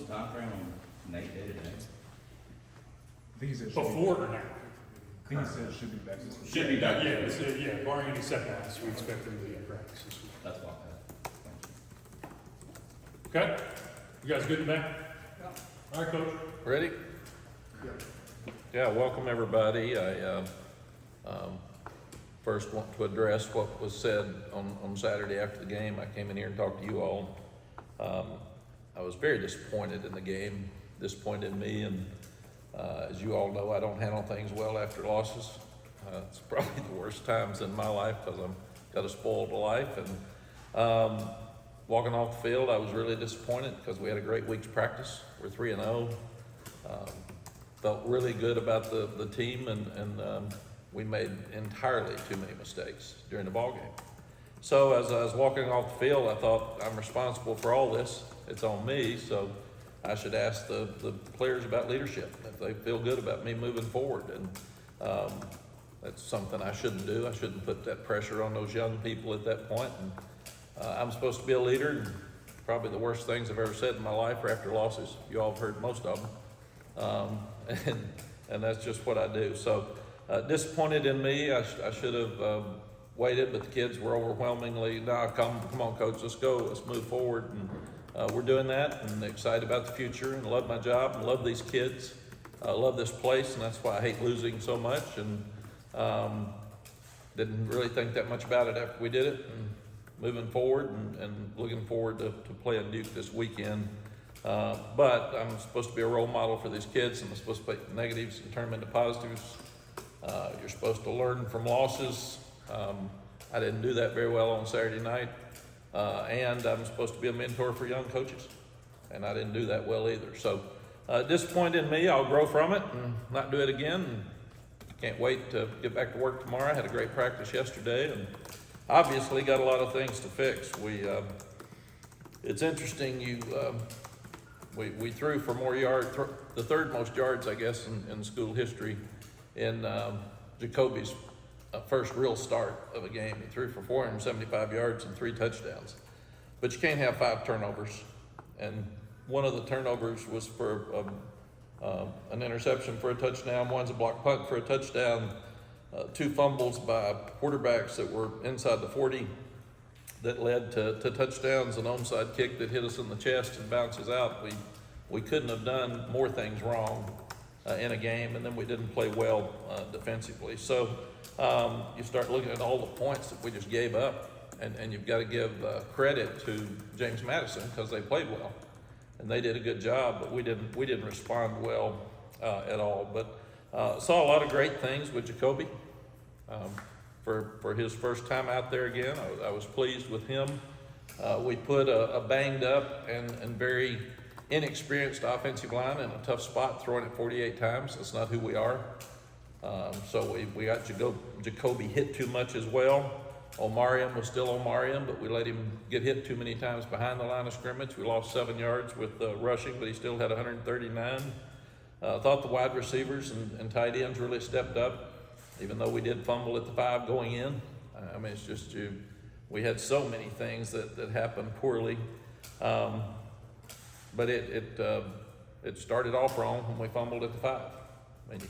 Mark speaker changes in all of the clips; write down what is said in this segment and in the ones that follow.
Speaker 1: time frame on Nate day to day?
Speaker 2: These should
Speaker 3: Before or now?
Speaker 2: should be back this week.
Speaker 1: Should be back.
Speaker 3: Yeah, barring any setbacks, we expect them to be in practice this week.
Speaker 1: That's what
Speaker 3: Okay? You guys good in back? All right, Coach.
Speaker 4: Ready? Yeah, welcome everybody. I first want to address what was said on Saturday after the game. I came in here and talked to you all. I was very disappointed in the game, disappointed in me, and as you all know, I don't handle things well after losses. It's probably the worst times in my life because I've got a spoiled life. And walking off the field, I was really disappointed because we had a great week's practice. We're 3-0. Felt really good about the team, and we made entirely too many mistakes during the ball game. So as I was walking off the field, I thought, I'm responsible for all this. It's on me, so I should ask the players about leadership, if they feel good about me moving forward. And that's something I shouldn't do. I shouldn't put that pressure on those young people at that point. And I'm supposed to be a leader, and probably the worst things I've ever said in my life are after losses. You all have heard most of them. And that's just what I do. So disappointed in me. I should have waited, but the kids were overwhelmingly, come on, coach, let's go, let's move forward. And we're doing that, and excited about the future, and love my job, and love these kids, love this place, and that's why I hate losing so much. And didn't really think that much about it after we did it. And moving forward, and looking forward to playing Duke this weekend. But I'm supposed to be a role model for these kids, and I'm supposed to take negatives and turn them into positives. You're supposed to learn from losses. I didn't do that very well on Saturday night. And I'm supposed to be a mentor for young coaches, and I didn't do that well either. So disappointed in me. I'll grow from it and not do it again. And can't wait to get back to work tomorrow. I had a great practice yesterday, and obviously got a lot of things to fix. It's interesting, we threw for more yards, the third most yards, I guess, in school history in Jacoby's first real start of a game. He threw for 475 yards and 3 touchdowns. But you can't have 5 turnovers. And one of the turnovers was for an interception for a touchdown. One's a block punt for a touchdown. 2 fumbles by quarterbacks that were inside the 40 that led to touchdowns, an onside kick that hit us in the chest and bounces out. We couldn't have done more things wrong in a game, and then we didn't play well defensively. So you start looking at all the points that we just gave up, and you've got to give credit to James Madison because they played well, and they did a good job, but we didn't respond well at all. But saw a lot of great things with Jacoby for his first time out there again. I was pleased with him. We put a banged up and very inexperienced offensive line in a tough spot, throwing it 48 times. That's not who we are. So we got Jacoby hit too much as well. Omarion was still Omarion, but we let him get hit too many times behind the line of scrimmage. We lost 7 yards with rushing, but he still had 139. Thought the wide receivers and tight ends really stepped up, even though we did fumble at the 5 going in. I mean, it's just we had so many things that happened poorly. But it started off wrong when we fumbled at the 5. I mean,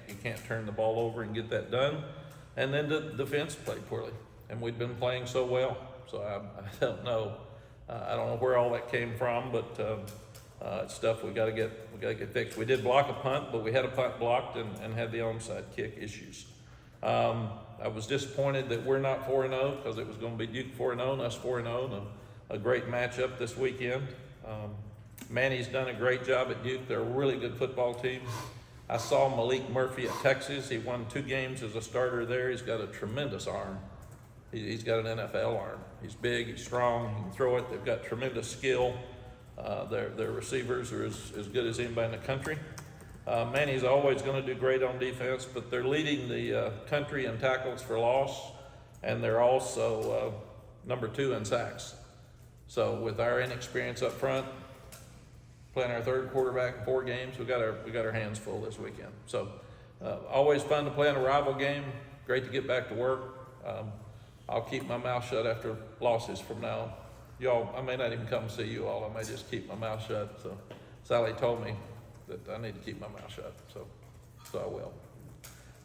Speaker 4: you can't turn the ball over and get that done. And then the defense played poorly, and we'd been playing so well. So I don't know. I don't know where all that came from, but it's stuff we got to get fixed. We did block a punt, but we had a punt blocked and had the onside kick issues. I was disappointed that we're not 4-0 because it was going to be Duke 4-0 and us 4-0, and a great matchup this weekend. Manny's done a great job at Duke. They're a really good football team. I saw Malik Murphy at Texas. He won 2 games as a starter there. He's got a tremendous arm. He's got an NFL arm. He's big, he's strong, he can throw it. They've got tremendous skill. Their receivers are as good as anybody in the country. Manny's always going to do great on defense, but they're leading the country in tackles for loss, and they're also number 2 in sacks. So with our inexperience up front, playing our 3rd quarterback in 4 games, we got our hands full this weekend. So always fun to play in a rival game. Great to get back to work. I'll keep my mouth shut after losses from now. Y'all, I may not even come see you all. I may just keep my mouth shut. So Sally told me that I need to keep my mouth shut, so I will.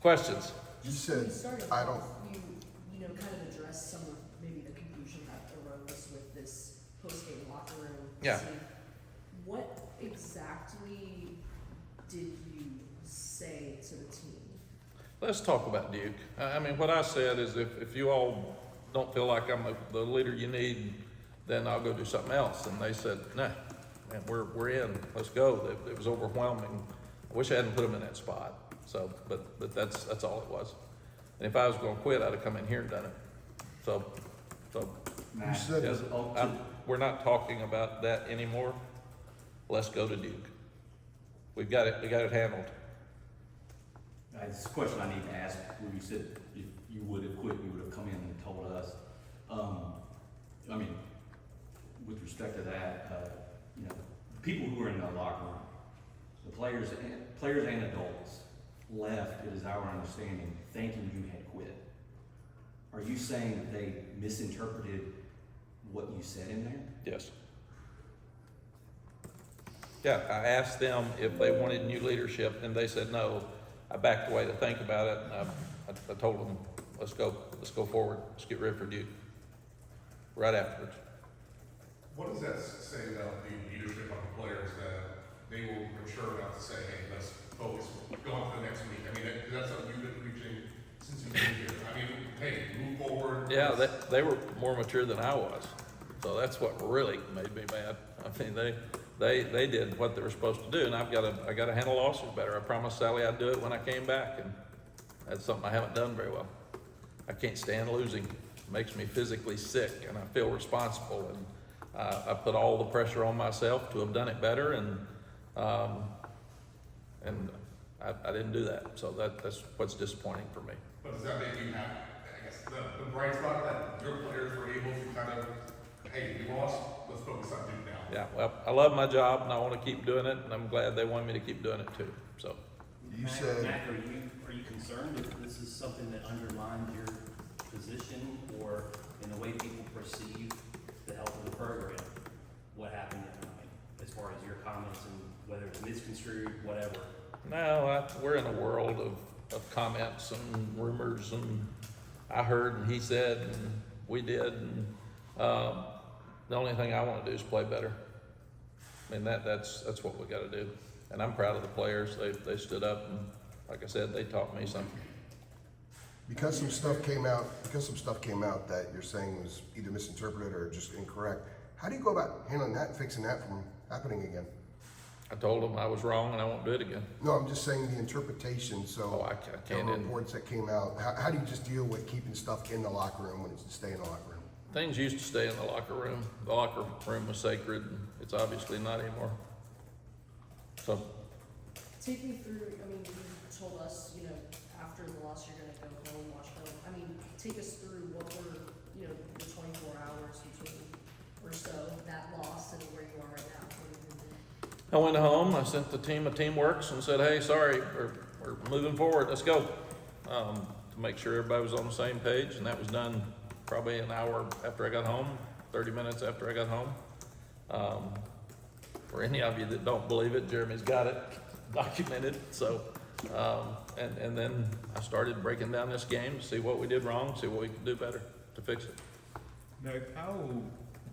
Speaker 4: Questions?
Speaker 5: You
Speaker 6: Just when
Speaker 5: said,
Speaker 6: you started
Speaker 5: I
Speaker 6: off,
Speaker 5: don't,
Speaker 6: you know, kind of addressed some of maybe the confusion that arose with this post-game locker room.
Speaker 4: Yeah.
Speaker 6: scene. What exactly did you say to the team?
Speaker 4: Let's talk about Duke. I mean, what I said is if you all don't feel like I'm the leader you need, then I'll go do something else. And they said, nah, man, we're in, let's go. It was overwhelming. I wish I hadn't put them in that spot. So, but that's all it was. And if I was gonna quit, I'd have come in here and done it. So,
Speaker 5: you said,
Speaker 4: yes, we're not talking about that anymore. Let's go to Duke. We got it handled.
Speaker 1: It's a question I need to ask, where you said if you would have quit, you would have come in and told us. I mean, with respect to that, you know, people who are in the locker room, the players and adults left, it is our understanding, thinking you had quit. Are you saying that they misinterpreted what you said in there?
Speaker 4: Yes. Yeah, I asked them if they wanted new leadership, and they said no. I backed away to think about it, and I told them, let's go forward, let's get ready for Duke. Right afterwards.
Speaker 7: What does that say about the leadership of the players, that they will mature enough to say, hey, let's focus, go on to the next week? I mean, that's something you've been preaching since you've been here. I mean, hey, move forward.
Speaker 4: Yeah, they were more mature than I was, so that's what really made me mad. I mean, they did what they were supposed to do, and I got to handle losses better. I promised Sally I'd do it when I came back, and that's something I haven't done very well. I can't stand losing. It makes me physically sick, and I feel responsible, and I put all the pressure on myself to have done it better, and I didn't do that. So that's what's disappointing for me.
Speaker 7: But does that make you have, I guess, the bright spot that your players were able to kind of, hey, we lost, let's focus on Duke now?
Speaker 4: Yeah, well, I love my job, and I want to keep doing it, and I'm glad they want me to keep doing it too. So,
Speaker 5: you said,
Speaker 8: Mac, are you concerned if this is something that undermines your position or in the way people perceive the health of the program? What happened the other night, as far as your comments and whether it's misconstrued, whatever?
Speaker 4: no, we're in a world of comments and rumors, and I heard and he said and we did, and the only thing I want to do is play better. I mean, that's what we got to do, and I'm proud of the players. They stood up, and like I said, they taught me something.
Speaker 5: because some stuff came out that you're saying was either misinterpreted or just incorrect, how do you go about handling that and fixing that from happening again?
Speaker 4: I told them I was wrong and I won't do it again.
Speaker 5: No, I'm just saying the interpretation, so.
Speaker 4: Oh, I can't.
Speaker 5: The reports that came out, how do you just deal with keeping stuff in the locker room when it's to stay in the locker room?
Speaker 4: Things used to stay in the locker room. The locker room was sacred, and it's obviously not anymore. So,
Speaker 6: Take me through, I mean, you told us, you know, after the loss, you're gonna go home, watch film. I mean, take us through what were, you know, the 24 hours between or so that loss and where you are right now. What have you been doing?
Speaker 4: I went home, I sent the team a Teamworks and said, hey, sorry, we're moving forward, let's go. To make sure everybody was on the same page, and that was done probably an hour after I got home, 30 minutes after I got home. For any of you that don't believe it, Jeremy's got it documented, so, and then I started breaking down this game to see what we did wrong, see what we could do better to fix it.
Speaker 2: Now, how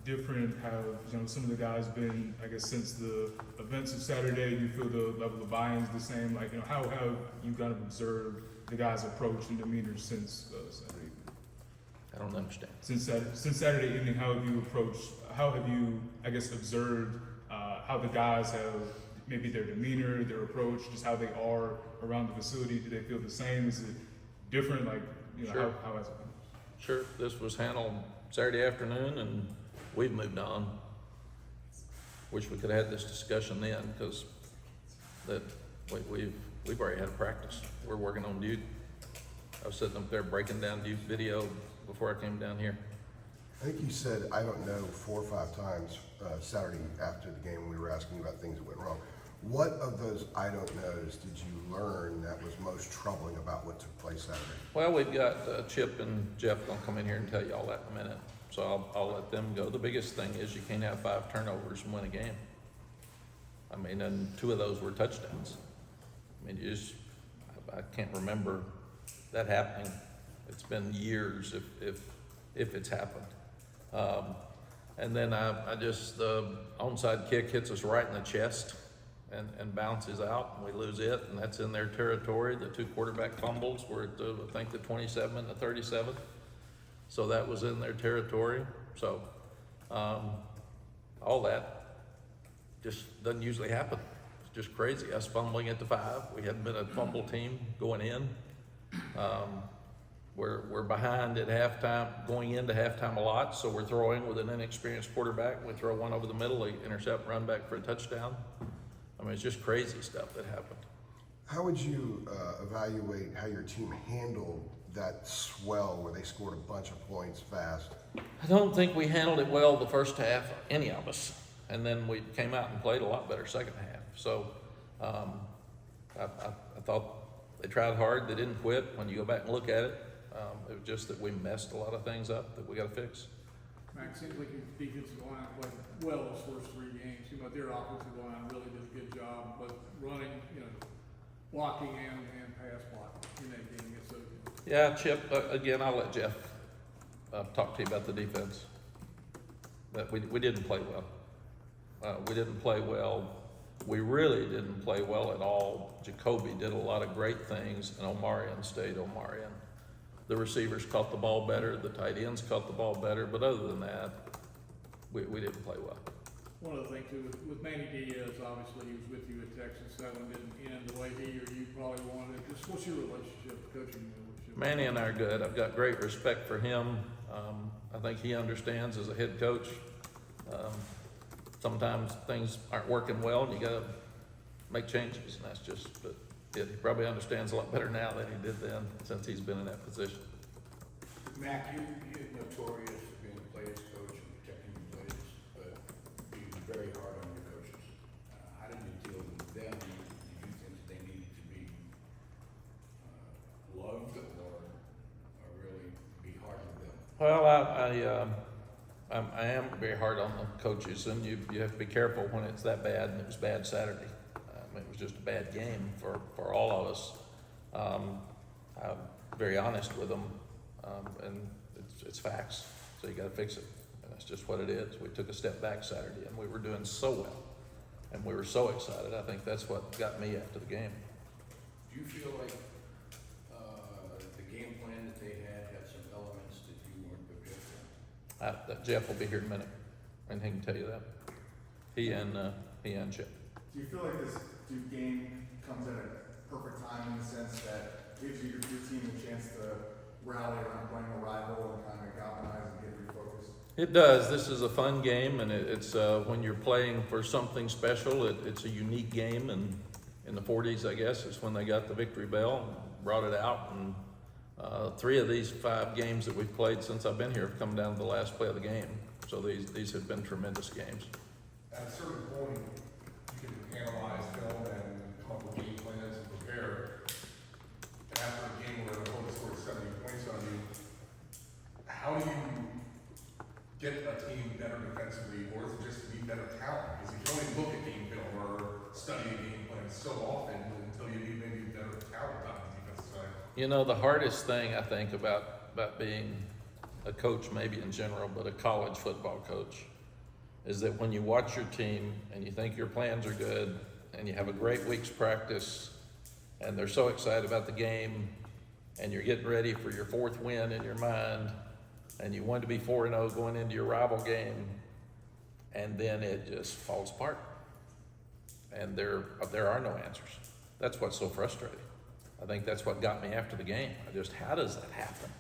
Speaker 2: different have, you know, some of the guys been, I guess, since the events of Saturday? Do you feel the level of buy-in's the same? Like, you know, how have you kind of observed the guys' approach and demeanor since Saturday evening?
Speaker 4: I don't understand.
Speaker 2: Since Saturday evening, how have you, I guess, observed how the guys have maybe their demeanor, their approach, just how they are around the facility? Do they feel the same? Is it different? Like, you know,
Speaker 4: Sure.
Speaker 2: how has it been?
Speaker 4: Sure, this was handled Saturday afternoon, and we've moved on. Wish we could have had this discussion then, because we've already had a practice. We're working on Duke. I was sitting up there breaking down Duke video before I came down here.
Speaker 5: I think you said, I don't know, 4 or 5 times Saturday after the game when we were asking you about things that went wrong. What of those I don't knows did you learn that was most troubling about what took place Saturday?
Speaker 4: Well, we've got Chip and Jeff gonna come in here and tell you all that in a minute, so I'll let them go. The biggest thing is you can't have 5 turnovers and win a game. I mean, and 2 of those were touchdowns. I mean, I can't remember that happening. It's been years if it's happened. And then the onside kick hits us right in the chest and bounces out, and we lose it, and that's in their territory. The 2 quarterback fumbles were at I think the 27 and the 37. So that was in their territory. So all that just doesn't usually happen. It's just crazy. Us fumbling at the 5. We hadn't been a fumble team going in. We're behind at halftime, going into halftime a lot, so we're throwing with an inexperienced quarterback. We throw one over the middle, they intercept, run back for a touchdown. I mean, it's just crazy stuff that happened.
Speaker 5: How would you evaluate how your team handled that swell where they scored a bunch of points fast?
Speaker 4: I don't think we handled it well the first half, any of us. And then we came out and played a lot better second half. So I thought they tried hard. They didn't quit. When you go back and look at it, it was just that we messed a lot of things up that we got to fix.
Speaker 9: Max, seems like your defensive line played well those first 3 games. Seemed like their offensive line really did a good job, but running, blocking and pass blocking in that game. So
Speaker 4: Yeah, Chip, again, I'll let Jeff talk to you about the defense. But we didn't play well. We didn't play well. We really didn't play well at all. Jacoby did a lot of great things, and Omarion stayed Omarion. The receivers caught the ball better, the tight ends caught the ball better, but other than that, we didn't play well.
Speaker 9: one of the things too, with Manny Diaz, obviously he was with you at Texas. That one didn't end the way he or you probably wanted. Just what's your relationship, coaching relationship?
Speaker 4: Manny and I are good. I've got great respect for him. I think he understands as a head coach. Sometimes things aren't working well and you gotta make changes, and that's just, but he probably understands a lot better now than he did then, since he's been in that position.
Speaker 10: Mac, you're notorious for being a player's coach and protecting your players, but being very hard on your coaches. How did you deal with them? Did you think they needed to be loved or really be hard with them?
Speaker 4: Well, I am very hard on the coaches, and you have to be careful when it's that bad, and it was bad Saturday. It was just a bad game for all of us. I'm very honest with them, and it's facts, so you gotta fix it, and that's just what it is. We took a step back Saturday, and we were doing so well, and we were so excited. I think that's what got me after the game.
Speaker 10: Do you feel like the game plan that they had some elements that you weren't prepared for?
Speaker 4: Jeff will be here in a minute, and he can tell you that. He and Chip.
Speaker 11: Do you feel like this Duke game comes at a perfect time in the sense that gives your team a chance to rally around playing a rival and kind of galvanize and get refocused?
Speaker 4: It does. This is a fun game, and it's when you're playing for something special, it's a unique game, and in the 40s, I guess, is when they got the victory bell and brought it out, and 3 of these 5 games that we've played since I've been here have come down to the last play of the game. So these have been tremendous games.
Speaker 7: At a certain point, you can analyze film and come up with game plans and prepare. After a game where the opponent scored 70 points on you, how do you get a team better defensively, or is it just to be better talent? Because you can only look at game film or study a game plan so often until you need maybe better talent on the defensive side.
Speaker 4: You know, the hardest thing I think about being a coach, maybe in general, but a college football coach, is that when you watch your team and you think your plans are good and you have a great week's practice and they're so excited about the game and you're getting ready for your 4th win in your mind and you want to be 4-0 going into your rival game, and then it just falls apart and there are no answers. That's what's so frustrating. I think that's what got me after the game. How does that happen?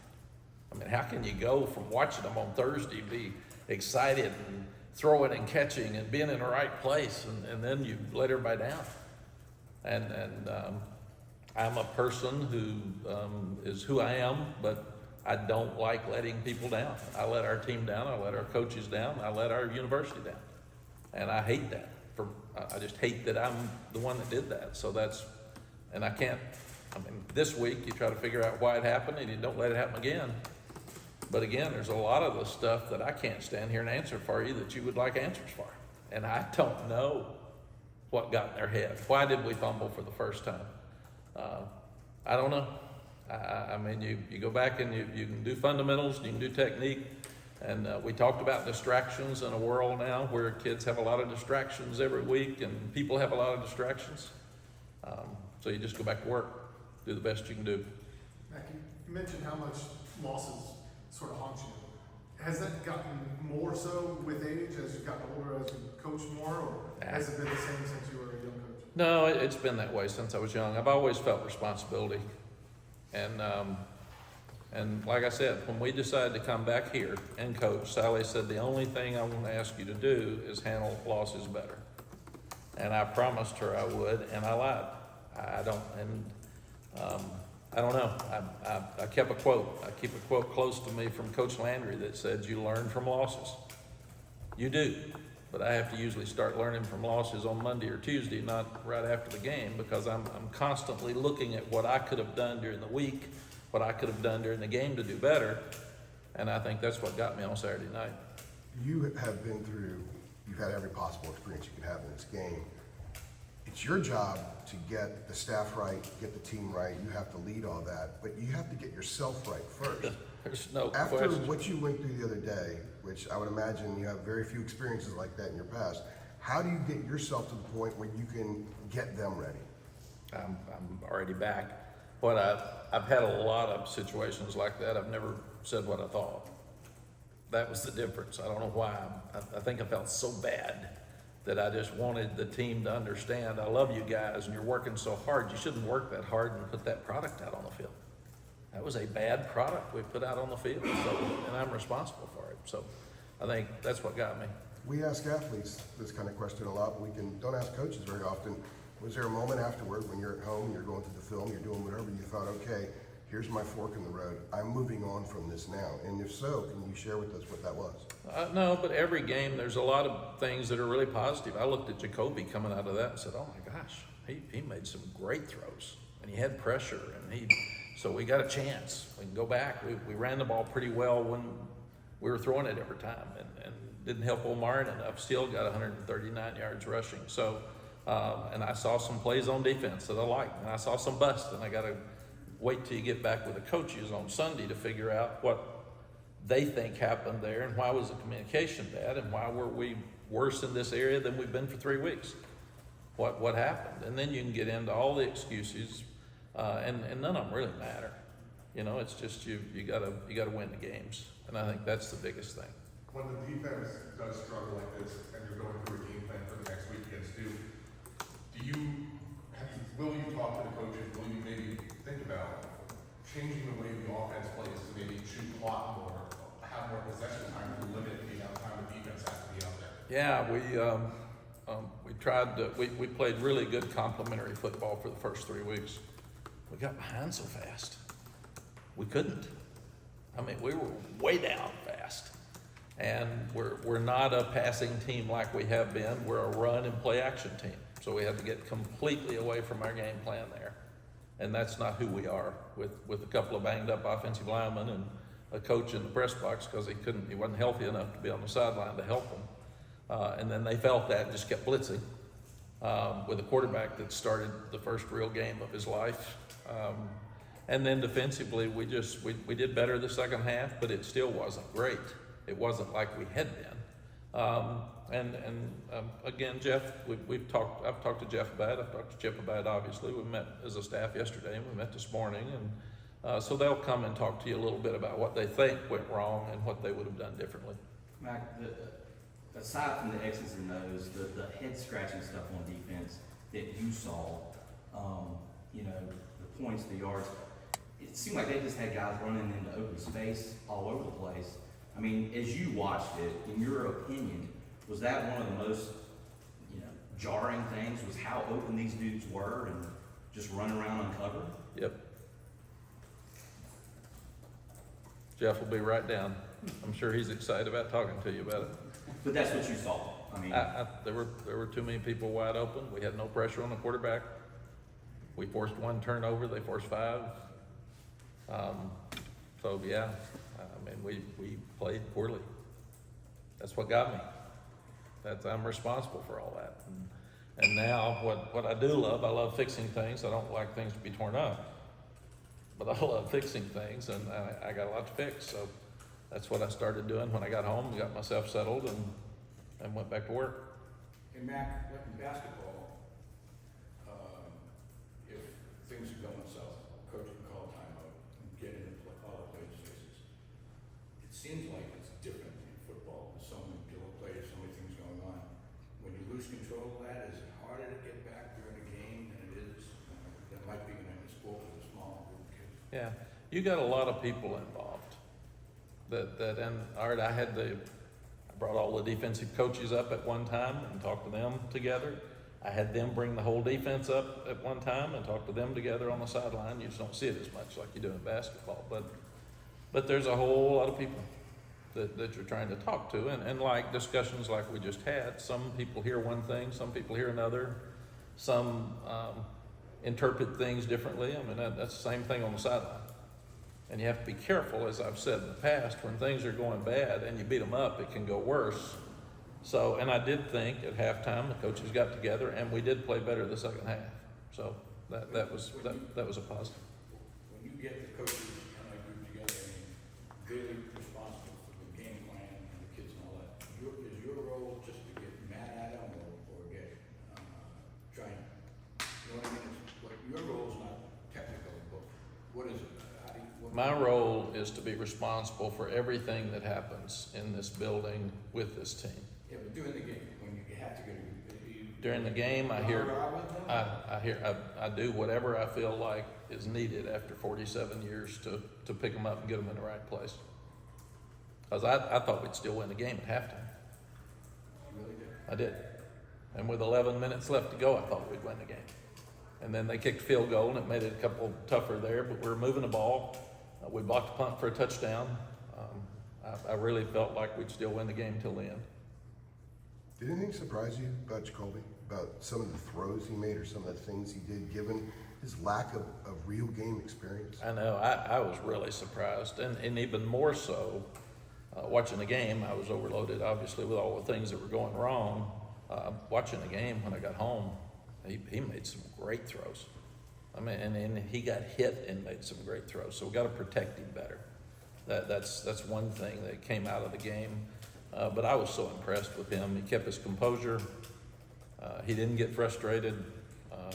Speaker 4: I mean, how can you go from watching them on Thursday, be excited and throwing and catching and being in the right place, and then you let everybody down? And I'm a person who is who I am, but I don't like letting people down. I let our team down, I let our coaches down, I let our university down. And I hate that. I just hate that I'm the one that did that. So and I can't, this week you try to figure out why it happened and you don't let it happen again. But again, there's a lot of the stuff that I can't stand here and answer for you that you would like answers for. And I don't know. what got in their head? Why did we fumble for the first time? I don't know. I mean, you go back and you can do fundamentals, you can do technique, and we talked about distractions in a world now where kids have a lot of distractions every week and people have a lot of distractions. So you just go back to work, do the best you can do.
Speaker 12: Mac, you mentioned how much losses sort of haunt you. Has that gotten more so with age as you've gotten older, as you coach more, or has it been the same since you were a young coach?
Speaker 4: No, it's been that way since I was young. I've always felt responsibility. And like I said, when we decided to come back here and coach, Sally said, the only thing I want to ask you to do is handle losses better. And I promised her I would, and I lied. I don't know. I kept a quote. I keep a quote close to me from Coach Landry that said, you learn from losses. You do, but I have to usually start learning from losses on Monday or Tuesday, not right after the game, because I'm constantly looking at what I could have done during the week, what I could have done during the game to do better, and I think that's what got me on Saturday night.
Speaker 5: You have been through, you've had every possible experience you can have in this game. It's your job to get the staff right, get the team right. You have to lead all that, but you have to get yourself right first.
Speaker 4: There's no
Speaker 5: After
Speaker 4: question.
Speaker 5: what you went through the other day, which I would imagine you have very few experiences like that in your past, how do you get yourself to the point where you can get them ready?
Speaker 4: I'm already back. I've had a lot of situations like that. I've never said what I thought. That was the difference. I don't know why. I think I felt so bad that I just wanted the team to understand, I love you guys and you're working so hard. You shouldn't work that hard and put that product out on the field. That was a bad product we put out on the field, and I'm responsible for it. So I think that's what got me.
Speaker 5: We ask athletes this kind of question a lot, but don't ask coaches very often. Was there a moment afterward when you're at home, you're going through the film, you're doing whatever, you thought, okay, here's my fork in the road. I'm moving on from this now. And if so, can you share with us what that was?
Speaker 4: No, but every game, there's a lot of things that are really positive. I looked at Jacoby coming out of that and said, oh my gosh, he made some great throws and he had pressure and so we got a chance. We can go back. We ran the ball pretty well when we were throwing it every time and didn't help Omar enough. Still got 139 yards rushing. So, and I saw some plays on defense that I liked, and I saw some busts, and I got to wait till you get back with the coaches on Sunday to figure out what they think happened there and why was the communication bad and why were we worse in this area than we've been for 3 weeks. What happened? And then you can get into all the excuses. And none of them really matter. You know, it's just you gotta win the games, and I think that's the biggest thing.
Speaker 7: When the defense does struggle like this, and you're going through a game plan for the next week against Duke, will you talk to the coaches? Will you maybe think about changing the way the offense plays to maybe shoot a lot more, have more possession time to limit the amount of time the defense has to be out there?
Speaker 4: Yeah, we tried to. We played really good complementary football for the first 3 weeks. We got behind so fast. We couldn't. I mean, we were way down fast. And we're not a passing team like we have been. We're a run and play action team. So we had to get completely away from our game plan there. And that's not who we are with a couple of banged up offensive linemen and a coach in the press box because he wasn't healthy enough to be on the sideline to help them. And then they felt that and just kept blitzing with a quarterback that started the first real game of his life. And then defensively, we did better the second half, but it still wasn't great. It wasn't like we had been. Again, Jeff, I've talked to Jeff about it. I've talked to Chip about it, obviously. We met as a staff yesterday, and we met this morning. And so they'll come and talk to you a little bit about what they think went wrong and what they would have done differently.
Speaker 1: Mac, aside from the X's and O's, the head scratching stuff on defense that you saw, the points, the yards, it seemed like they just had guys running into open space all over the place. I mean, as you watched it, in your opinion, was that one of the most, jarring things? Was how open these dudes were and just running around uncovered?
Speaker 4: Yep. Jeff will be right down. I'm sure he's excited about talking to you about it.
Speaker 1: But that's what you saw. I mean,
Speaker 4: There were too many people wide open. We had no pressure on the quarterback. We forced 1 turnover. They forced 5. So yeah, I mean, we played poorly. That's what got me. I'm responsible for all that. And now, what I do love, I love fixing things. I don't like things to be torn up. But I love fixing things, and I got a lot to fix. So that's what I started doing when I got home, got myself settled, and went back to work.
Speaker 10: Hey, Mac, like in basketball, if things are going south, coach can call timeout and get in all the players' faces. It seems like it's different in football. There's so many players, so many things going on. When you lose control of that, is it harder to get back during a game than it is than might be in a sport with a small group of kids?
Speaker 4: Yeah, you got a lot of people involved. And Art, I brought all the defensive coaches up at one time and talked to them together. I had them bring the whole defense up at one time and talk to them together on the sideline. You just don't see it as much like you do in basketball, but there's a whole lot of people that you're trying to talk to, and like discussions like we just had, some people hear one thing, some people hear another, some interpret things differently. I mean, that's the same thing on the sideline. And you have to be careful, as I've said in the past, when things are going bad and you beat them up, it can go worse. So, and I did think at halftime the coaches got together and we did play better the second half. So that was a positive.
Speaker 10: When you get the coaches and a group together, really responsible for the game plan and the kids and all that, is your role just to get mad at them or get trying? You know what I mean? Your role is not technical, but what is it?
Speaker 4: My role is to be responsible for everything that happens in this building with this team.
Speaker 10: Yeah, but during the game, when you have to go
Speaker 4: during the game, I do whatever I feel like is needed after 47 years to pick them up and get them in the right place. Because I thought we'd still win the game at halftime.
Speaker 10: You really did?
Speaker 4: I did. And with 11 minutes left to go, I thought we'd win the game. And then they kicked a field goal, and it made it a couple tougher there, but we were moving the ball. We blocked the punt for a touchdown. I really felt like we'd still win the game till the end.
Speaker 5: Did anything surprise you about Jacoby? About some of the throws he made or some of the things he did, given his lack of real game experience?
Speaker 4: I know, I was really surprised, and even more so, watching the game, I was overloaded, obviously, with all the things that were going wrong. Watching the game when I got home, he made some great throws. I mean, and he got hit and made some great throws. So we got to protect him better. That's one thing that came out of the game. But I was so impressed with him. He kept his composure. He didn't get frustrated.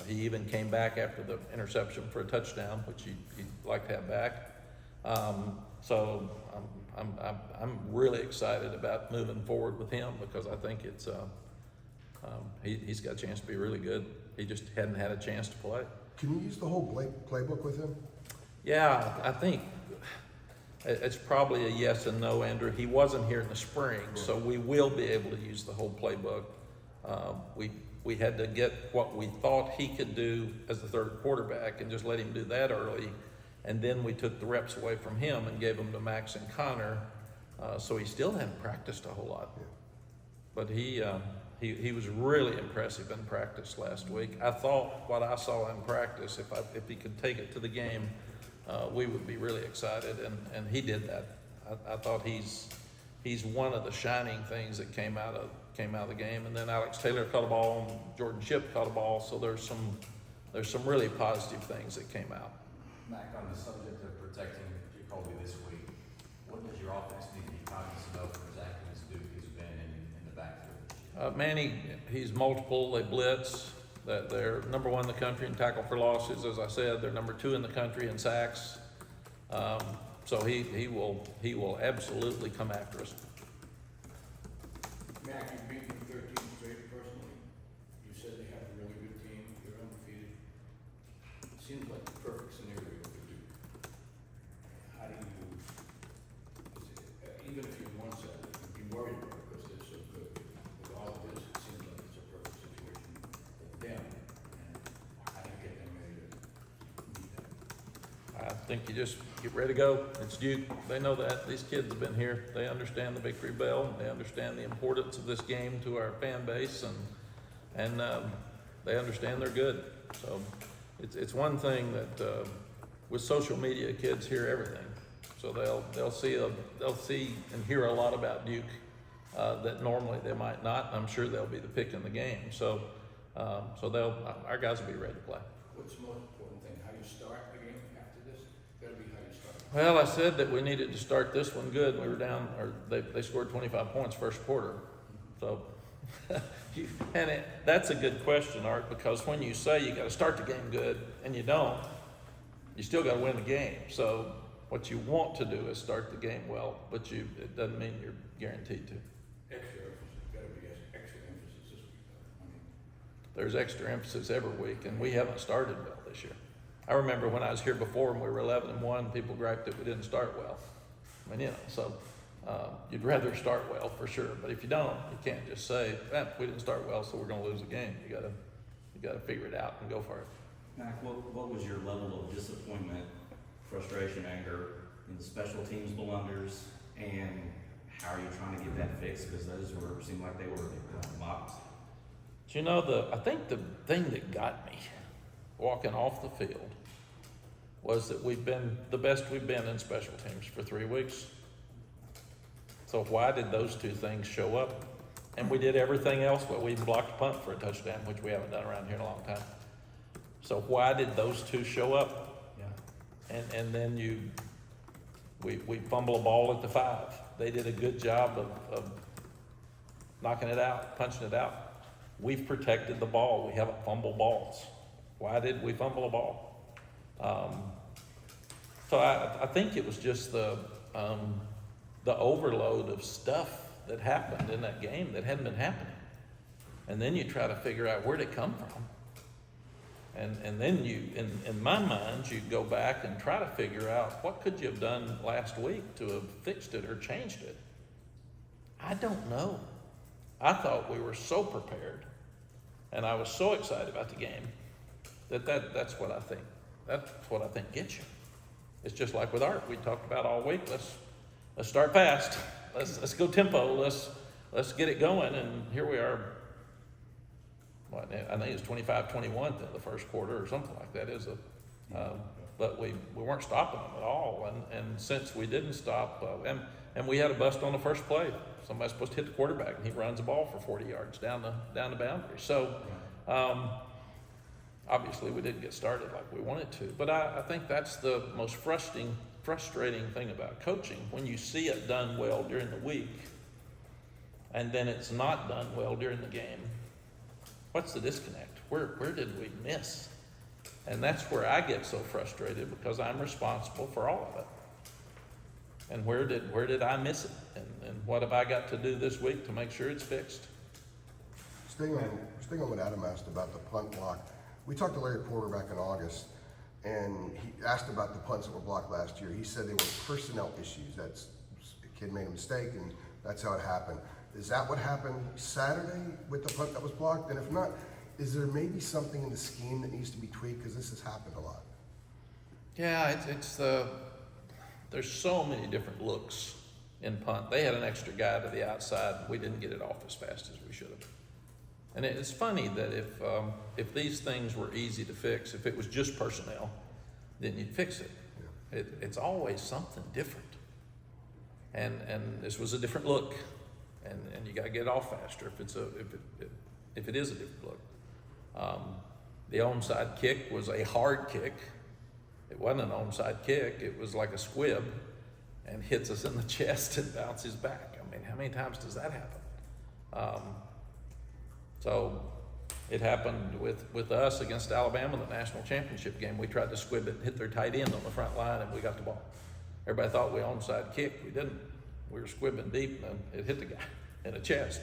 Speaker 4: He even came back after the interception for a touchdown, which he'd like to have back. So I'm really excited about moving forward with him because I think it's he's got a chance to be really good. He just hadn't had a chance to play.
Speaker 5: Can you use the whole playbook with him? Yeah,
Speaker 4: I think it's probably a yes and no, Andrew. He wasn't here in the spring, so we will be able to use the whole playbook. We had to get what we thought he could do as the third quarterback and just let him do that early. And then we took the reps away from him and gave them to Max and Connor. So he still hadn't practiced a whole lot.
Speaker 5: Yeah.
Speaker 4: But he was really impressive in practice last week. I thought what I saw in practice, if he could take it to the game, we would be really excited, and he did that. I thought he's one of the shining things that came out of the game. And then Alex Taylor caught a ball, and Jordan Shipp caught a ball. So there's some really positive things that came out.
Speaker 13: Mac, on the subject of protecting Jacoby this week, what does your offense need to be cognizant of for exactly as Duke has been in the backfield?
Speaker 4: Manny, he's multiple. They blitz. That they're number one in the country in tackle for losses. As I said, they're number 2 in the country in sacks. So he will absolutely come after us.
Speaker 10: Mac, you've beaten 13 straight personally. You said they have a really good team. You're undefeated. It seems like the perfect scenario for Duke. How do you, even if you won Saturday, you'd be worried about it because they're so good. With all of this, it seems like it's a perfect situation for them. And how do you get them ready to meet that?
Speaker 4: I think you just get ready to go. It's Duke. They know that. These kids have been here. They understand the victory bell. They understand the importance of this game to our fan base, and they understand they're good. So it's one thing that with social media, kids hear everything. So they'll see and hear a lot about Duke that normally they might not. I'm sure they'll be the pick in the game. So So our guys will be ready to play.
Speaker 10: What's the most important thing, how you start the game after this? Gotta be how you start.
Speaker 4: Well, I said that we needed to start this one good. We were down, or they scored 25 points first quarter. So, that's a good question, Art, because when you say you got to start the game good and you don't, you still got to win the game. So what you want to do is start the game well, but it doesn't mean you're guaranteed to.
Speaker 10: Extra emphasis, gotta be extra emphasis this week, though. I mean,
Speaker 4: There's extra emphasis every week, and we haven't started well this year. I remember when I was here before and we were 11-1, people griped that we didn't start well. I mean, so you'd rather start well for sure, but if you don't, you can't just say, we didn't start well, so we're going to lose the game. You gotta figure it out and go for it.
Speaker 1: Mac, what was your level of disappointment, frustration, anger in the special teams blunders, and how are you trying to get that fixed? Because those seemed like they were mocked.
Speaker 4: Do you know, I think the thing that got me walking off the field was that we've been the best we've been in special teams for 3 weeks. So why did those two things show up? And we did everything else, but we blocked a punt for a touchdown, which we haven't done around here in a long time. So why did those two show up?
Speaker 1: Yeah.
Speaker 4: And then we fumble a ball at the 5. They did a good job of knocking it out, punching it out. We've protected the ball. We haven't fumbled balls. Why did we fumble a ball? So I think it was just the overload of stuff that happened in that game that hadn't been happening. And then you try to figure out where'd it come from. And then you, in my mind, you go back and try to figure out what could you have done last week to have fixed it or changed it. I don't know. I thought we were so prepared, and I was so excited about the game that's what I think. That's what I think gets you. It's just like with Art. We talked about all week. Let's start fast. Let's go tempo. Let's get it going. And here we are. I think it's 25-21 in the first quarter or something like that. But we weren't stopping them at all. And since we didn't stop, and we had a bust on the first play. Somebody's supposed to hit the quarterback, and he runs the ball for 40 yards down the boundary. So obviously we didn't get started like we wanted to. But I think that's the most frustrating thing about coaching, when you see it done well during the week, and then it's not done well during the game. What's the disconnect? Where did we miss? And that's where I get so frustrated, because I'm responsible for all of it. And where did I miss it? And what have I got to do this week to make sure it's fixed?
Speaker 5: Staying on what Adam asked about the punt block, we talked to Larry Porter back in August, and he asked about the punts that were blocked last year. He said they were personnel issues. That's a kid made a mistake, and that's how it happened. Is that what happened Saturday with the punt that was blocked? And if not, is there maybe something in the scheme that needs to be tweaked? Because this has happened a lot.
Speaker 4: Yeah, there's so many different looks in punt. They had an extra guy to the outside. We didn't get it off as fast as we should have. And it's funny that if these things were easy to fix, if it was just personnel, then you'd fix it. Yeah. It's always something different. And this was a different look. And you got to get it off faster if it is a different look. The onside kick was a hard kick. It wasn't an onside kick. It was like a squib, and hits us in the chest and bounces back. I mean, how many times does that happen? So it happened with us against Alabama in the national championship game. We tried to squib it and hit their tight end on the front line, and we got the ball. Everybody thought we onside kicked. We didn't. We were squibbing deep, and it hit the guy in the chest.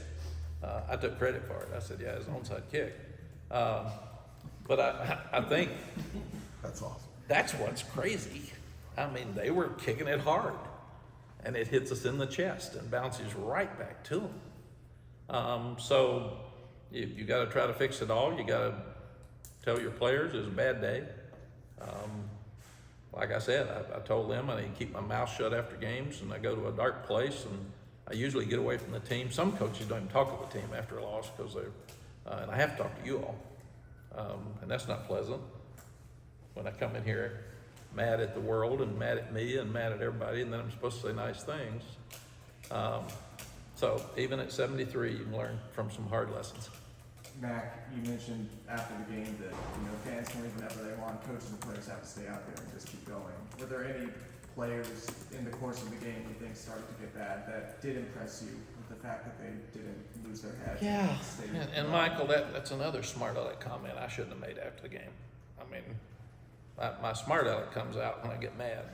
Speaker 4: I took credit for it. I said, yeah, it's an onside kick. But I think
Speaker 5: that's awesome.
Speaker 4: That's what's crazy. I mean, they were kicking it hard, and it hits us in the chest and bounces right back to them. So you got to try to fix it all. You got to tell your players it was a bad day. Like I said, I told them I need to keep my mouth shut after games, and I go to a dark place, and I usually get away from the team. Some coaches don't even talk to the team after a loss because and I have to talk to you all, and that's not pleasant. When I come in here mad at the world and mad at me and mad at everybody, and then I'm supposed to say nice things. So even at 73, you can learn from some hard lessons.
Speaker 11: Mac, you mentioned after the game that, fans can leave whenever they want, coaches and players have to stay out there and just keep going. Were there any players in the course of the game you think started to get bad that did impress you with the fact that they didn't lose their heads?
Speaker 4: Yeah,
Speaker 11: stayed
Speaker 4: and Michael, that's another smart aleck comment I shouldn't have made after the game. I mean, my smart aleck comes out when I get mad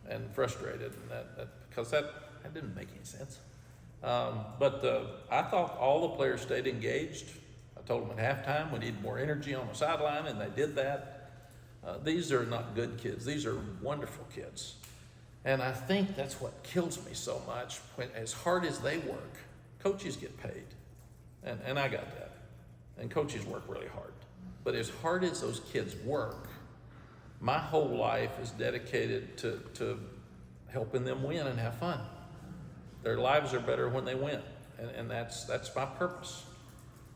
Speaker 4: and frustrated, and because that didn't make any sense. But I thought all the players stayed engaged. I told them at halftime we need more energy on the sideline, and they did that. These are not good kids. These are wonderful kids. And I think that's what kills me so much. When, as hard as they work, coaches get paid. And I got that. And coaches work really hard. But as hard as those kids work, my whole life is dedicated to helping them win and have fun. Their lives are better when they win. And that's my purpose.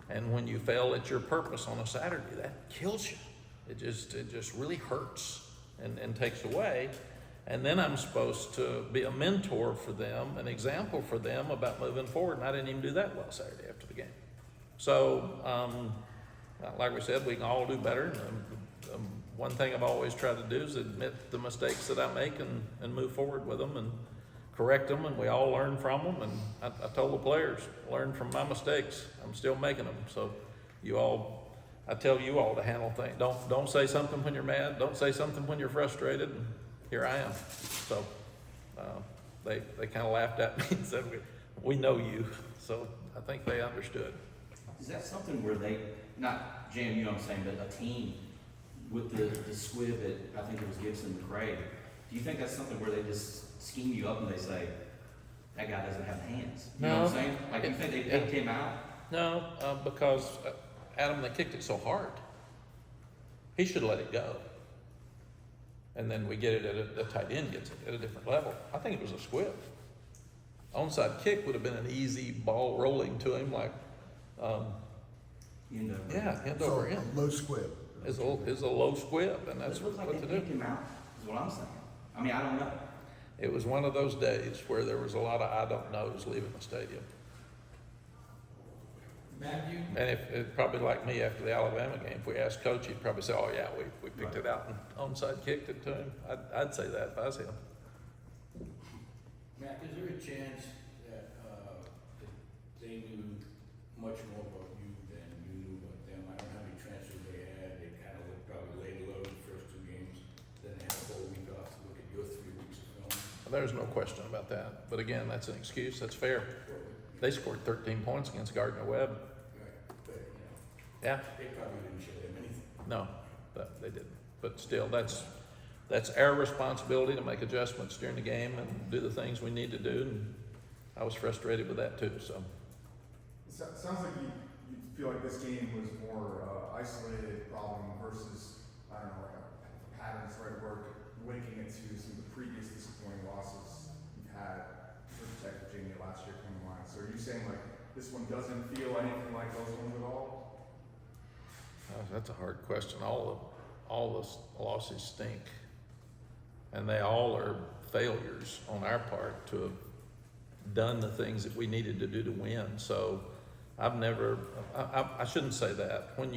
Speaker 4: And when you fail at your purpose on a Saturday, that kills you. It just really hurts and takes away. And then I'm supposed to be a mentor for them, an example for them about moving forward, and I didn't even do that well Saturday after the game. So, like we said, we can all do better. One thing I've always tried to do is admit the mistakes that I make and move forward with them and correct them, and we all learn from them. And I told the players, learn from my mistakes. I'm still making them. So I tell you all to handle things. Don't say something when you're mad. Don't say something when you're frustrated. And here I am. So they kind of laughed at me and said, we know you. So I think they understood.
Speaker 1: Is that something where they, not Jam, you know what I'm saying, but a team with the squib at, I think it was Gibson McCray, do you think that's something where they just scheme you up and they say, that guy doesn't have hands? You know what I'm saying? Like, you think they picked him out?
Speaker 4: No, because Adam, they kicked it so hard. He should let it go. And then we get it at a tight end gets it at a different level. I think it was a squib. Onside kick would have been an easy ball rolling to him, like, end over end.
Speaker 5: A low squib.
Speaker 4: Is a low squib, and that's
Speaker 1: It looks like
Speaker 4: what
Speaker 1: they
Speaker 4: to do.
Speaker 1: picked him out, is what I'm saying. I mean, I don't know.
Speaker 4: It was one of those days where there was a lot of I don't knows leaving the stadium.
Speaker 10: Matthew?
Speaker 4: And if probably like me after the Alabama game, if we asked Coach, he'd probably say, "Oh yeah, we picked it out and onside kicked it to him." I'd say that if I was him.
Speaker 10: Matt, is there a chance that they knew much more about you than you knew about them? I don't know how many transfers they had. They kind of probably laid low the first two games. Then they had a whole week off to look at your 3 weeks of film.
Speaker 4: There's no question about that. But again, that's an excuse. That's fair. They scored 13 points against Gardner-Webb.
Speaker 10: But,
Speaker 4: Yeah.
Speaker 10: they probably didn't show them anything.
Speaker 4: No, they didn't. But still, that's our responsibility to make adjustments during the game and do the things we need to do. And I was frustrated with that too. So
Speaker 11: It sounds like you feel like this game was more isolated problem versus, I don't know, like a pattern's the right word, linking it to some of the previous disappointing losses you've had with Tech Virginia last year coming line. So are you saying like this one doesn't feel anything like those ones at all?
Speaker 4: that's a hard question. All the losses stink, and they all are failures on our part to have done the things that we needed to do to win. So I shouldn't say that. When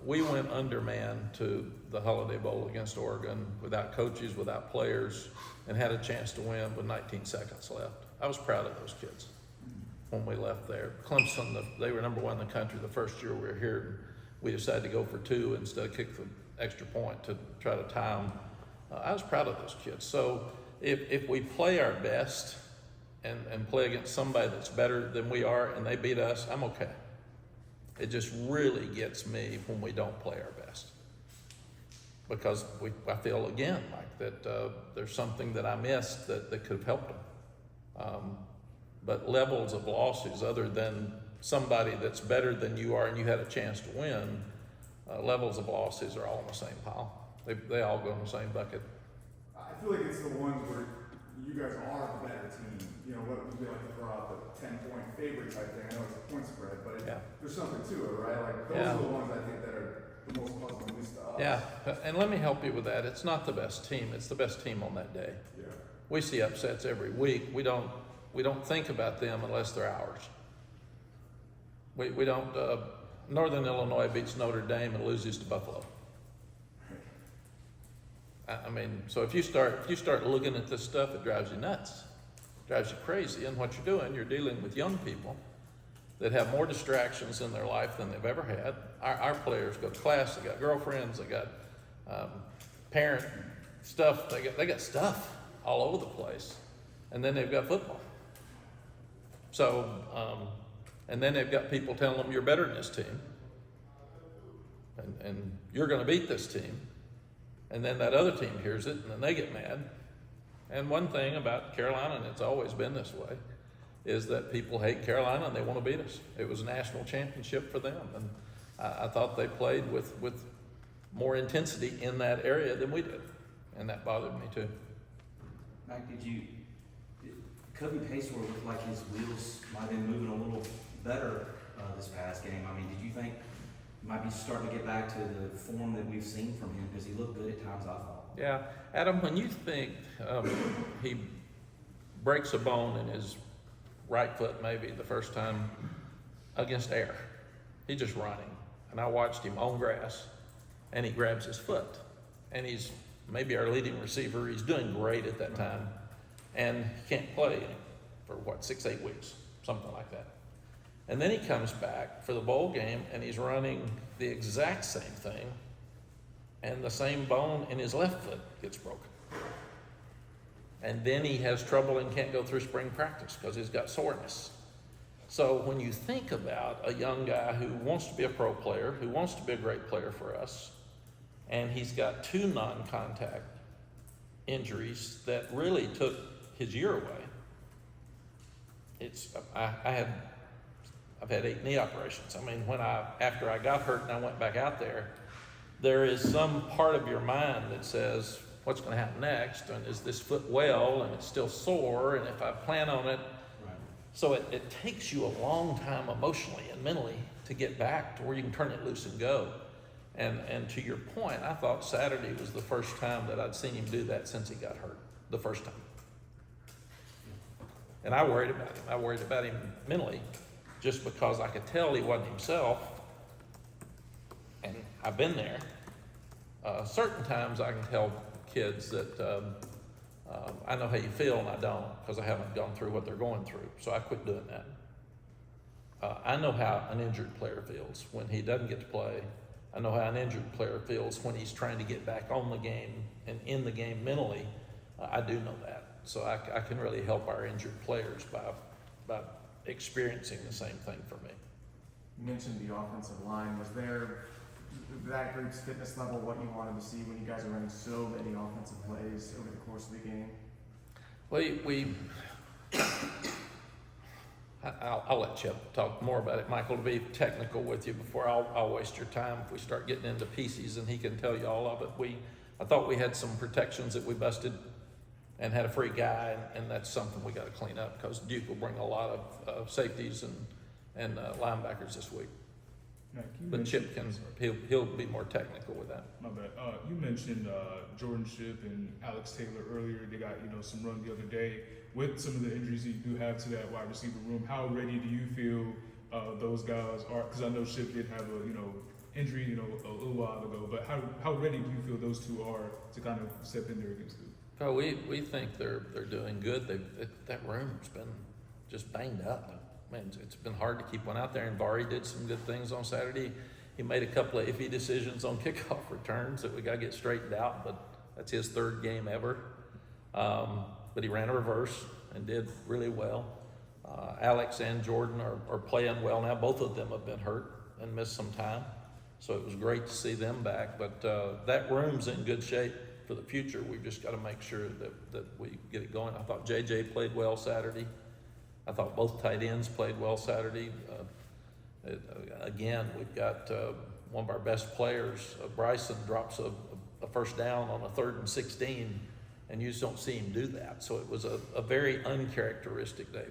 Speaker 4: we went undermanned to the Holiday Bowl against Oregon without coaches, without players, and had a chance to win with 19 seconds left. I was proud of those kids when we left there. Clemson, they were number 1 in the country the first year we were here. We decided to go for 2 instead of kick the extra point to try to tie them. I was proud of those kids. So if we play our best and play against somebody that's better than we are and they beat us, I'm okay. It just really gets me when we don't play our best. Because I feel again like that there's something that I missed that could have helped them. But levels of losses other than somebody that's better than you are and you had a chance to win, levels of losses are all in the same pile. They all go in the same bucket.
Speaker 11: I feel like it's the ones where you guys are the better team. You know, what we like to throw out the 10-point favorite type thing. I know it's a point spread, but there's something to it, right? Like those are the ones I think that are the most puzzling, at least to us.
Speaker 4: Yeah, and let me help you with that. It's not the best team. It's the best team on that day.
Speaker 11: Yeah.
Speaker 4: We see upsets every week. We don't think about them unless they're ours. We don't Northern Illinois beats Notre Dame and loses to Buffalo. I mean, so if you start looking at this stuff, it drives you nuts, drives you crazy. And what you're doing, you're dealing with young people that have more distractions in their life than they've ever had. Our players go to class, they got girlfriends, they got parent stuff, they got stuff all over the place, and then they've got football. So, and then they've got people telling them you're better than this team, and you're going to beat this team. And then that other team hears it, and then they get mad. And one thing about Carolina, and it's always been this way, is that people hate Carolina and they want to beat us. It was a national championship for them, and I thought they played with more intensity in that area than we did, and that bothered me too.
Speaker 1: Mike, Covey Pacewar looked like his wheels might have been moving a little better this past game. I mean, did you think he might be starting to get back to the form that we've seen from him? Because he looked good at times, I thought.
Speaker 4: Yeah, Adam, when you think he breaks a bone in his right foot maybe the first time against air, he's just running. And I watched him on grass, and he grabs his foot. And he's maybe our leading receiver. He's doing great at that time. And he can't play for 6-8 weeks, something like that. And then he comes back for the bowl game, and he's running the exact same thing, and the same bone in his left foot gets broken. And then he has trouble and can't go through spring practice because he's got soreness. So when you think about a young guy who wants to be a pro player, who wants to be a great player for us, and he's got 2 non-contact injuries that really took his year away. I've had 8 knee operations. I mean, after I got hurt and I went back out there is some part of your mind that says, what's going to happen next? And is this foot well? And it's still sore? And if I plan on it.
Speaker 1: Right.
Speaker 4: So it takes you a long time emotionally and mentally to get back to where you can turn it loose and go. And to your point, I thought Saturday was the first time that I'd seen him do that since he got hurt, the first time. And I worried about him. I worried about him mentally just because I could tell he wasn't himself. And I've been there. Certain times I can tell kids that I know how you feel and I don't, because I haven't gone through what they're going through. So I quit doing that. I know how an injured player feels when he doesn't get to play. I know how an injured player feels when he's trying to get back on the game and in the game mentally. I do know that. So I can really help our injured players by experiencing the same thing for me.
Speaker 14: You mentioned the offensive line. Was there that group's fitness level what you wanted to see when you guys are running so many offensive plays over the course of the game?
Speaker 4: I'll let Chip talk more about it, Michael, to be technical with you before I'll waste your time if we start getting into pieces, and he can tell you all of it. I thought we had some protections that we busted and had a free guy, and that's something we got to clean up because Duke will bring a lot of safeties and linebackers this week.
Speaker 2: Now,
Speaker 4: But Chip he'll be more technical with that.
Speaker 2: My bad. You mentioned Jordan Shipp and Alex Taylor earlier. They got some run the other day. With some of the injuries that you do have to that wide receiver room, how ready do you feel those guys are? Because I know Shipp did have a injury a little while ago. But how ready do you feel those two are to kind of step in there against them?
Speaker 4: Oh, we think they're doing good. That room's been just banged up. Man, it's been hard to keep one out there, and Vari did some good things on Saturday. He made a couple of iffy decisions on kickoff returns that we got to get straightened out, but that's his 3rd game ever. But he ran a reverse and did really well. Alex and Jordan are playing well now. Both of them have been hurt and missed some time, so it was great to see them back. But that room's in good shape for the future. We've just got to make sure that we get it going. I thought JJ played well Saturday. I thought both tight ends played well Saturday. Again, we've got one of our best players, Bryson, drops a first down on a 3rd and 16, and you just don't see him do that. So it was a very uncharacteristic day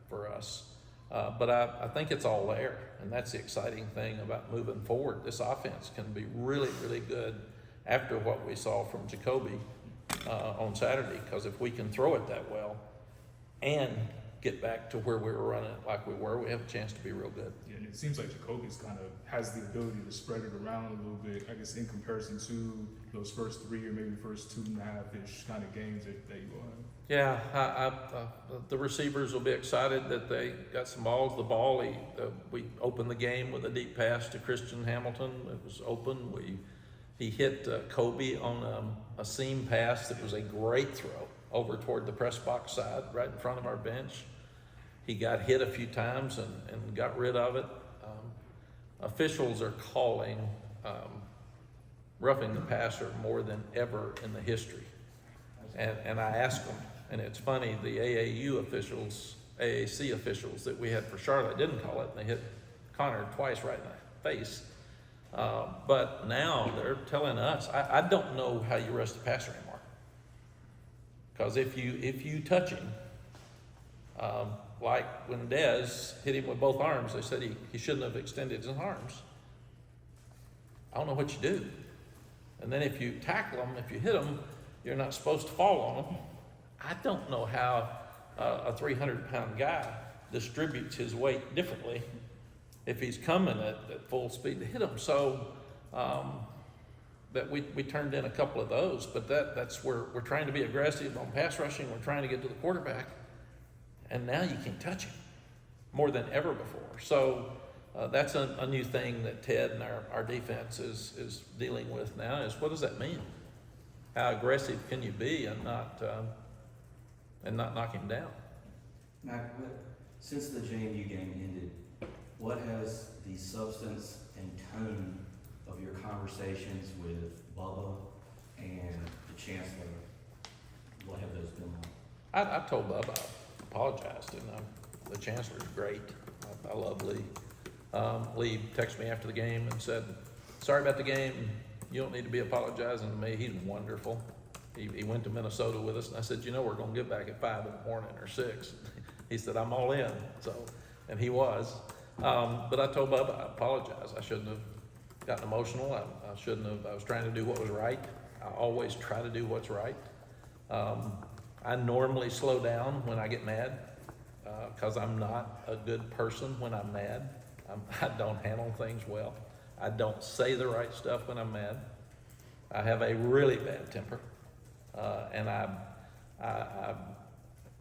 Speaker 4: for us. But I think it's all there, and that's the exciting thing about moving forward. This offense can be really, really good after what we saw from Jacoby on Saturday, because if we can throw it that well and get back to where we were running it like we were, we have a chance to be real good.
Speaker 2: Yeah, and it seems like Jacoby's kind of has the ability to spread it around a little bit, I guess, in comparison to those first 3 or maybe first 2.5-ish kind of games that you won.
Speaker 4: Yeah, the receivers will be excited that they got some balls. The ball, we opened the game with a deep pass to Christian Hamilton. It was open. He hit Kobe on a seam pass that was a great throw over toward the press box side, right in front of our bench. He got hit a few times and got rid of it. Officials are calling roughing the passer more than ever in the history. And I asked them, and it's funny, the AAC officials that we had for Charlotte didn't call it, and they hit Connor twice right in the face. But now they're telling us, I don't know how you arrest a passer anymore. Because if you touch him, like when Dez hit him with both arms, they said he shouldn't have extended his arms. I don't know what you do. And then if you tackle him, if you hit him, you're not supposed to fall on him. I don't know how a 300-pound guy distributes his weight differently if he's coming at full speed to hit him. So that we turned in a couple of those, but that's where we're trying to be aggressive on pass rushing. We're trying to get to the quarterback, and now you can't touch him more than ever before. So that's a new thing that Ted and our defense is dealing with now. Is what does that mean? How aggressive can you be and not knock him down?
Speaker 1: Mac, since the JMU game ended, what has the substance and tone of your conversations with Bubba and the Chancellor, what have those been like?
Speaker 4: I told Bubba I apologized, and the Chancellor's great. I love Lee. Lee texted me after the game and said, "Sorry about the game. You don't need to be apologizing to me." He's wonderful. He went to Minnesota with us, and I said, we're going to get back at 5 in the morning or 6. He said, "I'm all in." So, and he was. But I told Bubba I apologize. I shouldn't have gotten emotional. I shouldn't have. I was trying to do what was right. I always try to do what's right. I normally slow down when I get mad because I'm not a good person when I'm mad. I don't handle things well. I don't say the right stuff when I'm mad. I have a really bad temper, and I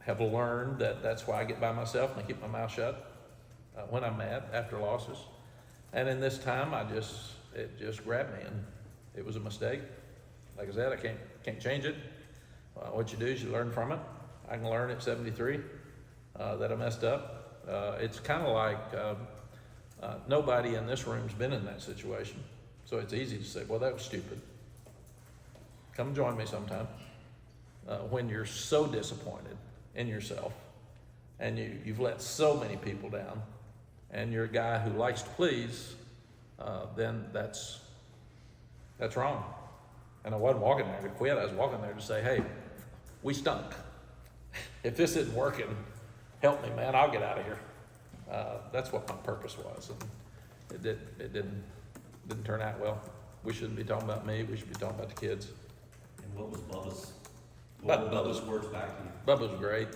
Speaker 4: have learned that that's why I get by myself and I keep my mouth shut when I'm mad after losses. And in this time, it just grabbed me, and it was a mistake. Like I said, I can't change it. What you do is you learn from it. I can learn at 73 that I messed up. It's kind of like nobody in this room's been in that situation, so it's easy to say, "Well, that was stupid." Come join me sometime when you're so disappointed in yourself and you've let so many people down, and you're a guy who likes to please. Then that's wrong. And I wasn't walking there to quit. I was walking there to say, "Hey, we stunk. If this isn't working, help me, man. I'll get out of here." That's what my purpose was, and it didn't turn out well. We shouldn't be talking about me. We should be talking about the kids.
Speaker 1: And what were Bubba's words back to you?
Speaker 4: Bubba was great.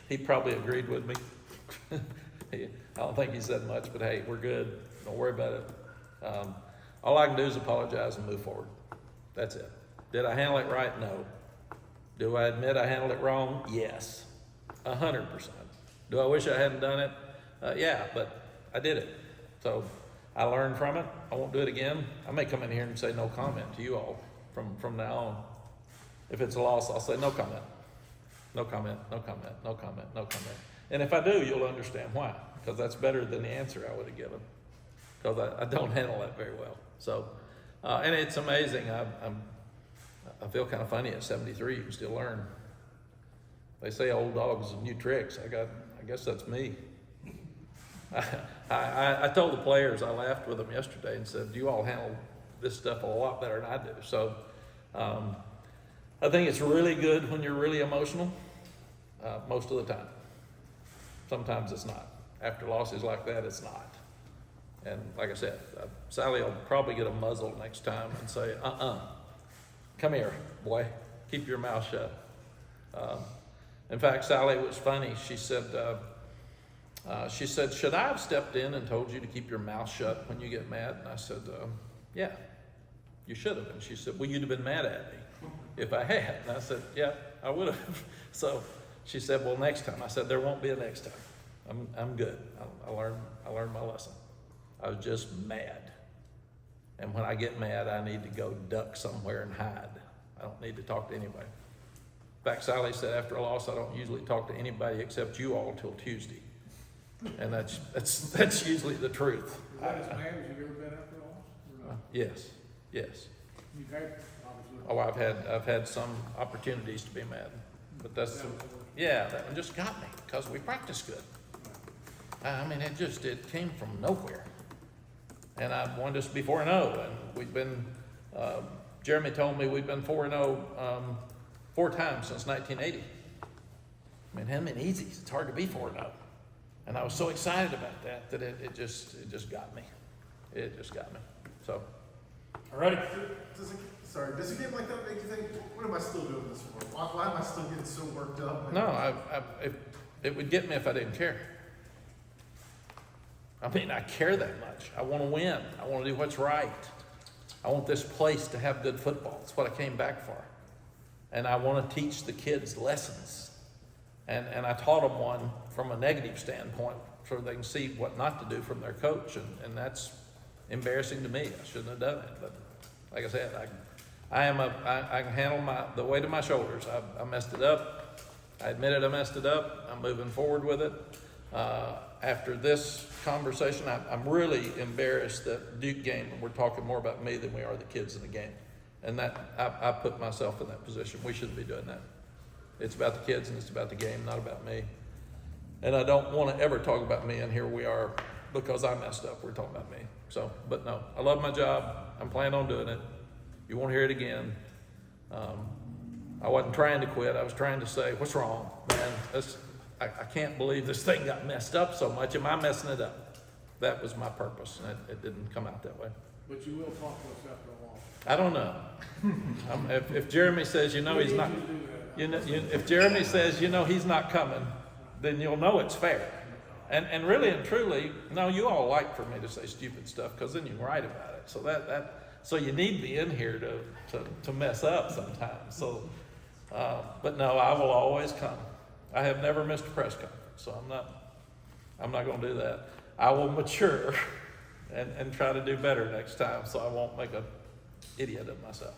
Speaker 4: He probably agreed with me. I don't think he said much, but hey, we're good. Don't worry about it. All I can do is apologize and move forward. That's it. Did I handle it right? No. Do I admit I handled it wrong? Yes. 100%. Do I wish I hadn't done it? Yeah, but I did it. So I learned from it. I won't do it again. I may come in here and say no comment to you all from now on. If it's a loss, I'll say no comment. No comment, no comment, no comment, no comment. And if I do, you'll understand why, because that's better than the answer I would have given, because I don't handle that very well. So, and it's amazing. I feel kind of funny at 73. You can still learn. They say old dogs and new tricks. I guess that's me. I told the players, I laughed with them yesterday and said, "You all handle this stuff a lot better than I do." So I think it's really good when you're really emotional, most of the time. Sometimes it's not. After losses like that, it's not. And like I said, Sally will probably get a muzzle next time and say, "Come here, boy, keep your mouth shut." In fact, Sally was funny. She said, should I have stepped in and told you to keep your mouth shut when you get mad? And I said, yeah, you should have. And she said, well, you'd have been mad at me if I had. And I said, yeah, I would have. So she said, well, next time. I said, there won't be a next time. I'm good. I learned my lesson. I was just mad. And when I get mad, I need to go duck somewhere and hide. I don't need to talk to anybody. In fact, Sally said after a loss, I don't usually talk to anybody except you all till Tuesday. And that's usually the truth.
Speaker 9: Is that as mad as you've ever been after a loss? Or not?
Speaker 4: Yes.
Speaker 9: You've had, obviously.
Speaker 4: Oh, I've had some opportunities to be mad, but that one just got me because we practiced good. I mean, it came from nowhere. And I wanted us to be 4-0, and we've been, Jeremy told me we've been 4-0 4 times since 1980. I mean, him and Easy's, it's hard to be 4-0. And I was so excited about that it just got me. It just got me. So.
Speaker 3: All righty.
Speaker 12: Does a game like that make you think, what am I still doing this for? Why am I still getting so worked up?
Speaker 4: No, it would get me if I didn't care. I mean, I care that much. I want to win. I want to do what's right. I want this place to have good football. That's what I came back for. And I want to teach the kids lessons. And I taught them one from a negative standpoint so they can see what not to do from their coach. And that's embarrassing to me. I shouldn't have done it. But like I said, I can handle the weight of my shoulders. I messed it up. I admitted I messed it up. I'm moving forward with it. After this conversation, I'm really embarrassed that Duke game, we're talking more about me than we are the kids in the game. And that I put myself in that position. We shouldn't be doing that. It's about the kids and it's about the game, not about me. And I don't want to ever talk about me, and here we are because I messed up. We're talking about me. So, but no, I love my job. I'm planning on doing it. You won't hear it again. I wasn't trying to quit. I was trying to say, what's wrong, man? I can't believe this thing got messed up so much. Am I messing it up? That was my purpose, and it didn't come out that way.
Speaker 9: But you will talk to us after a while.
Speaker 4: I don't know. If Jeremy says, he's not, if Jeremy says, he's not coming, then you'll know it's fair. And really and truly, no, you all like for me to say stupid stuff because then you can write about it. So so you need me in here to mess up sometimes. So, but no, I will always come. I have never missed a press conference, so I'm not going to do that. I will mature and try to do better next time, so I won't make an idiot of myself.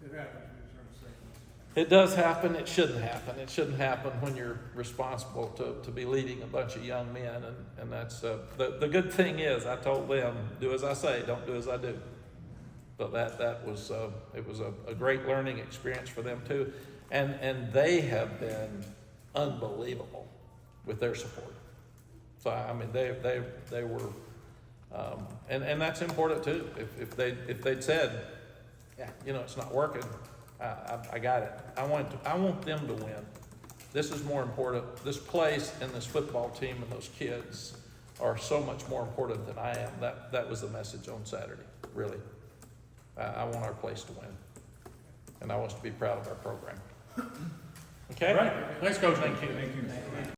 Speaker 9: It happens when you're trying to say.
Speaker 4: It does happen. It shouldn't happen. It shouldn't happen when you're responsible to be leading a bunch of young men. And that's the good thing is I told them, do as I say, don't do as I do. But that was it was a great learning experience for them too, and they have been unbelievable with their support. So I mean they were, and that's important too. If they'd said, yeah, it's not working, I got it. I want them to win. This is more important. This place and this football team and those kids are so much more important than I am. That was the message on Saturday, really. I want our place to win. And I want us to be proud of our program. Okay?
Speaker 3: All right. Thanks, Coach.
Speaker 2: Thank you.